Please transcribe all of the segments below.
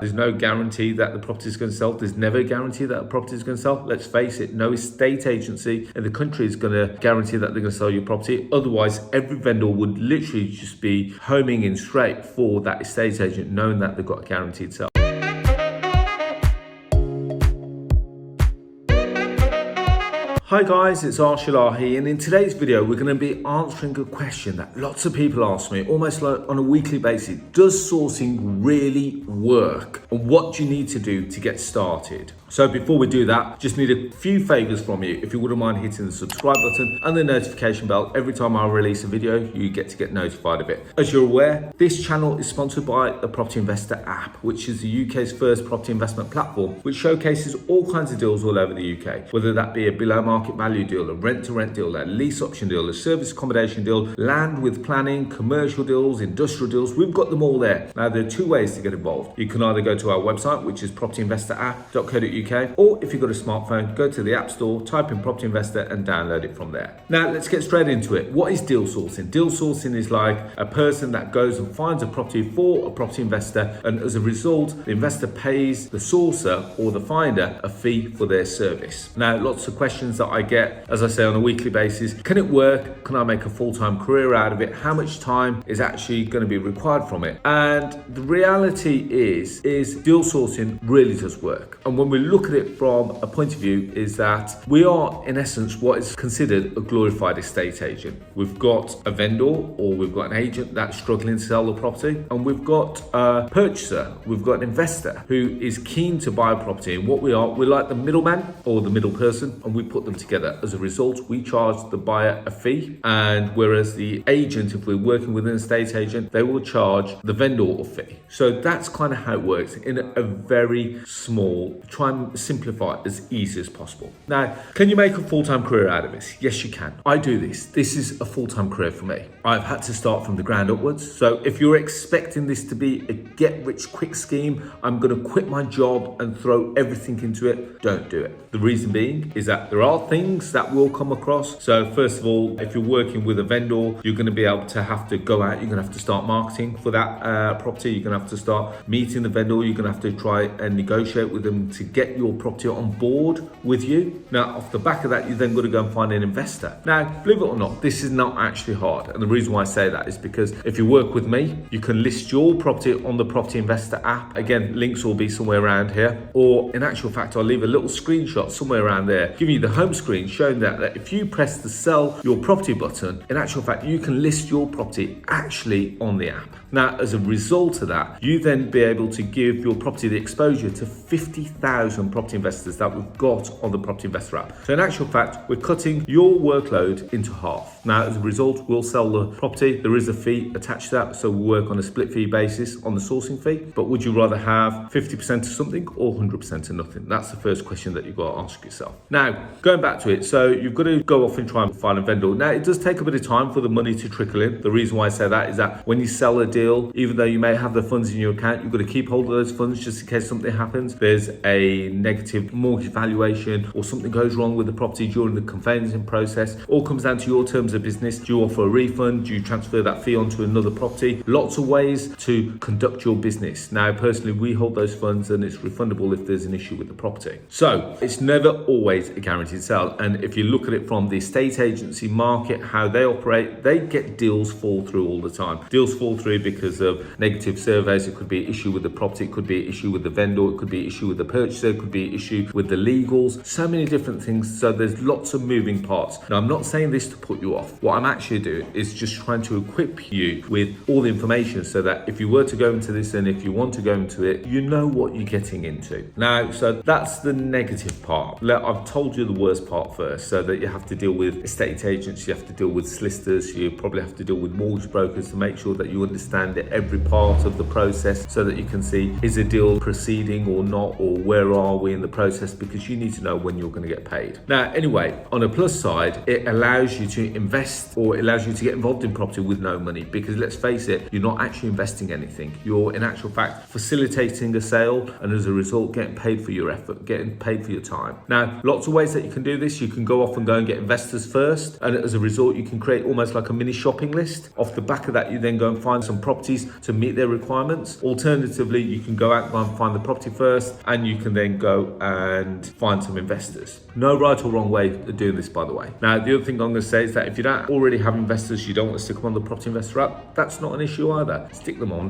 There's no guarantee that the property is going to sell. There's never a guarantee that a property is going to sell. Let's face it, no estate agency in the country is going to guarantee that they're going to sell your property. Otherwise, every vendor would literally just be homing in straight for that estate agent, knowing that they've got a guaranteed sale. Hi guys, it's Arsh and in today's video we're going to be answering a question that lots of people ask me almost like on a weekly basis. Does sourcing really work? And what do you need to do to get started? So before we do that, just need a few favors from you. If you wouldn't mind hitting the subscribe button and the notification bell, every time I release a video, you get notified of it. As you're aware, this channel is sponsored by the Property Investor app, which is the UK's first property investment platform, which showcases all kinds of deals all over the UK, whether that be a below market value deal, a rent-to-rent deal, a lease option deal, a service accommodation deal, land with planning, commercial deals, industrial deals. We've got them all there. Now, there are two ways to get involved. You can either go to our website, which is propertyinvestorapp.co.uk, or if you've got a smartphone, go to the App Store, type in Property Investor and download it from there. Now, let's get straight into it. What is deal sourcing? Deal sourcing is like a person that goes and finds a property for a property investor, and as a result, the investor pays the sourcer or the finder a fee for their service. Now, lots of questions that I get, as I say, on a weekly basis. Can it work? Can I make a full-time career out of it? How much time is actually going to be required from it? And the reality is deal sourcing really does work. And when we look at it from a point of view is that we are in essence what is considered a glorified estate agent. We've got a vendor or we've got an agent that's struggling to sell the property, and we've got a purchaser, we've got an investor who is keen to buy a property. And what we're like the middleman or the middle person, and we put them together. As a result, we charge the buyer a fee, and whereas the agent, if we're working with an estate agent, they will charge the vendor a fee. So that's kind of how it works in a very small, try and simplify it as easy as possible. Now, can you make a full-time career out of this? Yes, you can. I do this. This is a full-time career for me. I've had to start from the ground upwards. So if you're expecting this to be a get-rich-quick scheme, I'm going to quit my job and throw everything into it, don't do it. The reason being is that there are things that will come across. So first of all, if you're working with a vendor, you're going to be able to have to go out, you're going to have to start marketing for that property, you're going to have to start meeting the vendor, you're going to have to try and negotiate with them to get your property on board with you. Now, off the back of that, you then got to go and find an investor. Now, believe it or not, this is not actually hard. And the reason why I say that is because if you work with me, you can list your property on the Property Investor app. Again, links will be somewhere around here. Or in actual fact, I'll leave a little screenshot somewhere around there, giving you the home screen showing that if you press the sell your property button, in actual fact, you can list your property actually on the app. Now, as a result of that, you then be able to give your property the exposure to 50,000 property investors that we've got on the Property Investor app. So in actual fact, we're cutting your workload into half. Now, as a result, we'll sell the property. There is a fee attached to that, so we'll work on a split fee basis on the sourcing fee. But would you rather have 50% of something or 100% of nothing? That's the first question that you've got to ask yourself. Now, going back to it, so you've got to go off and try and find a vendor. Now, it does take a bit of time for the money to trickle in. The reason why I say that is that when you sell a deal, even though you may have the funds in your account, you've got to keep hold of those funds just in case something happens. There's a negative mortgage valuation or something goes wrong with the property during the conveyancing process. All comes down to your terms of business. Do you offer a refund? Do you transfer that fee onto another property? Lots of ways to conduct your business. Now, personally, we hold those funds and it's refundable if there's an issue with the property. So it's never always a guaranteed sale. And if you look at it from the estate agency market, how they operate, they get deals fall through all the time. Deals fall through because of negative surveys. It could be an issue with the property, it could be an issue with the vendor, it could be an issue with the purchaser, it could be an issue with the legals, so many different things. So there's lots of moving parts. Now, I'm not saying this to put you off. What I'm actually doing is just trying to equip you with all the information so that if you were to go into this and if you want to go into it, you know what you're getting into. Now, so that's the negative part. I've told you the worst part first, so that you have to deal with estate agents, you have to deal with solicitors, you probably have to deal with mortgage brokers to make sure that you understand every part of the process so that you can see, is a deal proceeding or not, or where are we in the process, because you need to know when you're going to get paid. Now, anyway, on a plus side, it allows you to invest, or it allows you to get involved in property with no money, because let's face it, you're not actually investing anything. You're in actual fact facilitating a sale, and as a result, getting paid for your effort, getting paid for your time. Now, lots of ways that you can do this. You can go off and go and get investors first, and as a result, you can create almost like a mini shopping list. Off the back of that, you then go and find some properties to meet their requirements. Alternatively, you can go out and find the property first, and you can then go and find some investors. No right or wrong way of doing this, by the way. Now, the other thing I'm going to say is that if you don't already have investors, you don't want to stick them on the property investor app, that's not an issue either. Stick them on,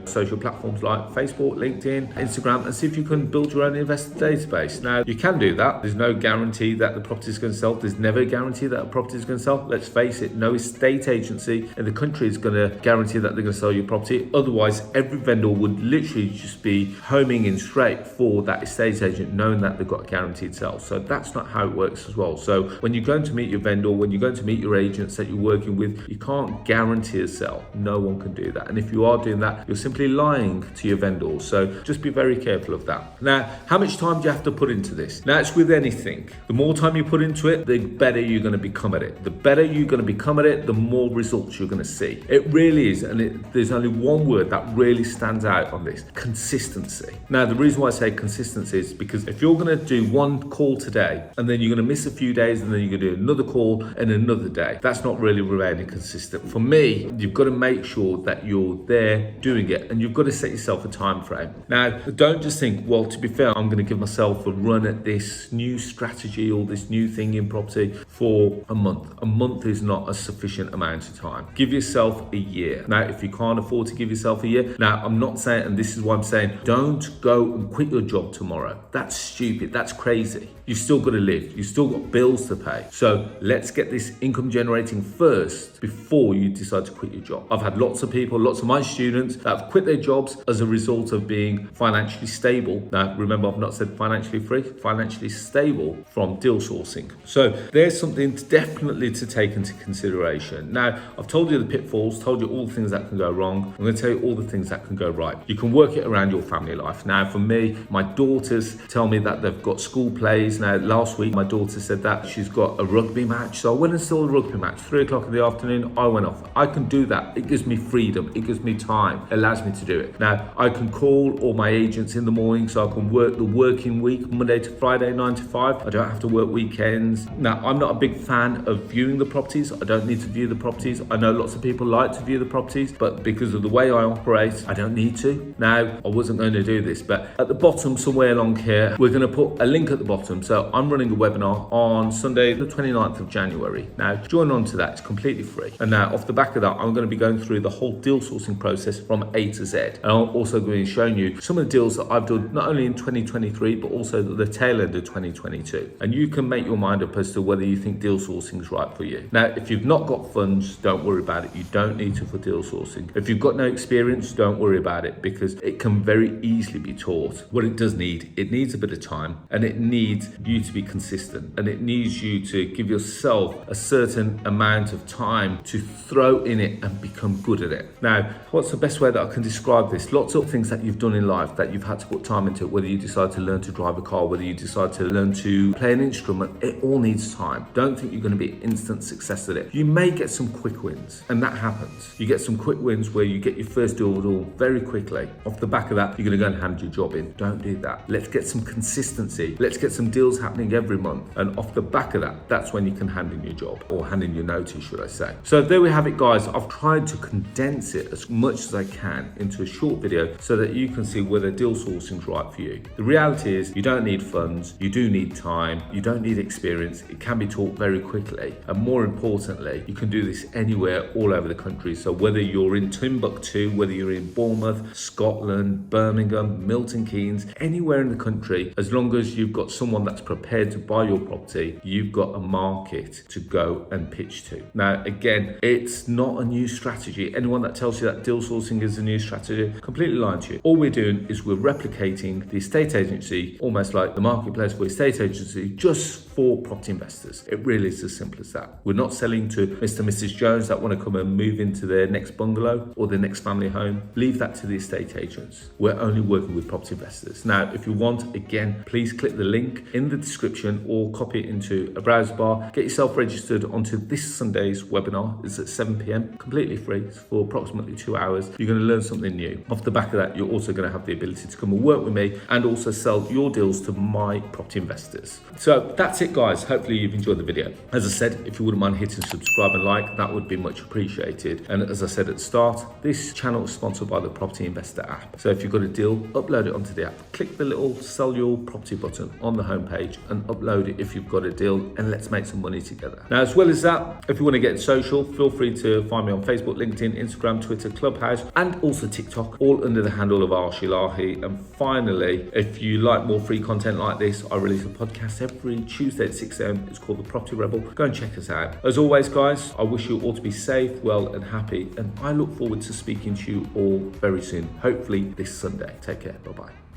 social platforms like Facebook, LinkedIn, Instagram, and see if you can build your own investor database. Now, you can do that. There's no guarantee that the property is going to sell. There's never a guarantee that a property is going to sell. Let's face it, no estate agency in the country is going to guarantee that they're going to sell your property. Otherwise, every vendor would literally just be homing in straight for that estate agent, knowing that they've got a guaranteed sale. So that's not how it works as well. So when you're going to meet your vendor, when you're going to meet your agents that you're working with, you can't guarantee a sale. No one can do that. And if you are doing that, you're simply lying to your vendors. So just be very careful of that. Now, how much time do you have to put into this? Now, it's with anything. The more time you put into it, the better you're going to become at it. The better you're going to become at it, the more results you're going to see. It really is. And there's only one word that really stands out on this: consistency. Now, the reason why I say consistency is because if you're going to do one call today and then you're going to miss a few days and then you're going to do another call and another day, that's not really remaining consistent. For me, you've got to make sure that you're there doing it, and you've got to set yourself a time frame. Now, don't just think, well, to be fair, I'm going to give myself a run at this new strategy or this new thing in property for a month. A month is not a sufficient amount of time. Give yourself a year. Now, if you can't afford to give yourself a year, now I'm not saying, and this is why I'm saying, don't go and quit your job tomorrow. That's stupid. That's crazy. You've still got to live. You've still got bills to pay. So let's get this income generating first before you decide to quit your job. I've had lots of people, lots of my students that have quit their jobs as a result of being financially stable. Now, remember, I've not said financially free, financially stable from deal sourcing. So there's something definitely to take into consideration. Now, I've told you the pitfalls, told you all the things that can go wrong. I'm going to tell you all the things that can go right. You can work it around your family life. Now, for me, my daughters tell me that they've got school plays. Now, last week, my daughter said that she's got a rugby match. So I went and saw a rugby match, 3 o'clock in the afternoon. I went off. I can do that. It gives me freedom. It gives me time. It allows me to do it. Now, I can call all my agents in the morning, so I can work the working week, Monday to Friday, 9 to 5. I don't have to work weekends. Now, I'm not a big fan of viewing the properties. I don't need to view the properties. I know lots of people like to view the properties, but because of the way I operate, I don't need to. Now, I wasn't going to do this, but at the bottom, somewhere along here, we're going to put a link at the bottom. So I'm running a webinar on Sunday, the 29th of January. Now, join on to that. It's completely free. And now, off the back of that, I'm going to be going through the whole deal sourcing process from A to Z. And I'm also going to be showing you some of the deals that I've done, not only in 2023, but also the tail end of 2022. And you can make your mind up as to whether you think deal sourcing is right for you. Now, if you've not got funds, don't worry about it. You don't need to for deal sourcing. If you've got no experience, don't worry about it, because it can very easily be taught. What it does need, it needs a bit of time, and it needs you to be consistent, and it needs you to give yourself a certain amount of time to throw in it and become good at it. Now, what's the best way that I can describe this? Lots of things that you've done in life that you've had to put time into, whether you decide to learn to drive a car, whether you decide to learn to play an instrument, it all needs time. Don't think you're going to be instant success at it. You may get some quick wins, and that happens. You get some quick wins where you get your first deal very quickly. Off the back of that, you're going to go and hand your job in. Don't do that. Let's get some consistency. Let's get some deals happening every month. And off the back of that, that's when you can hand in your job, or hand in your notice, should I say. So there we have it, guys. I've tried to condense it as much as I can into a short video so that you can see whether deal sourcing is right for you. The reality is you don't need funds. You do need time. You don't need experience. It can be taught very quickly. And more importantly, you can do this anywhere all over the country. So whether you're in Timbuktu, whether you're in Bournemouth, Scotland, Birmingham, Milton Keynes, anywhere in the country, as long as you've got someone that's prepared to buy your property, you've got a market to go and pitch to. Now, again, it's not a new strategy. Anyone that tells you that deal sourcing is a new strategy, completely lying to you. All we're doing is we're replicating the estate agency, almost like the marketplace for estate agency, just for property investors. It really is as simple as that. We're not selling to Mr. and Mrs. Jones that want to come and move into their next bungalow or their next family home. Leave that to the estate agents. We're only working with property investors. Now, if you want, again, please click the link in the description or copy it into a browser bar. Get yourself registered onto this Sunday's webinar. It's at 7 p.m, completely free. It's for approximately 2 hours. You're going to learn something new. Off the back of that, you're also going to have the ability to come and work with me and also sell your deals to my property investors. So that's it, guys. Hopefully you've enjoyed the video. As I said, if you wouldn't mind hitting subscribe and like, that would be much appreciated. And as I said at the start, start, this channel is sponsored by the Property Investor app. So if you've got a deal, upload it onto the app. Click the little sell your property button on the homepage and upload it if you've got a deal, and let's make some money together. Now, as well as that, if you want to get social, feel free to find me on Facebook, LinkedIn, Instagram, Twitter, Clubhouse, and also TikTok, all under the handle of Arsh. And finally, if you like more free content like this, I release a podcast every Tuesday at 6 a.m. It's called The Property Rebel. Go and check us out. As always, guys, I wish you all to be safe, well, and happy, and I look forward to speaking to you all very soon, hopefully this Sunday. Take care. Bye-bye.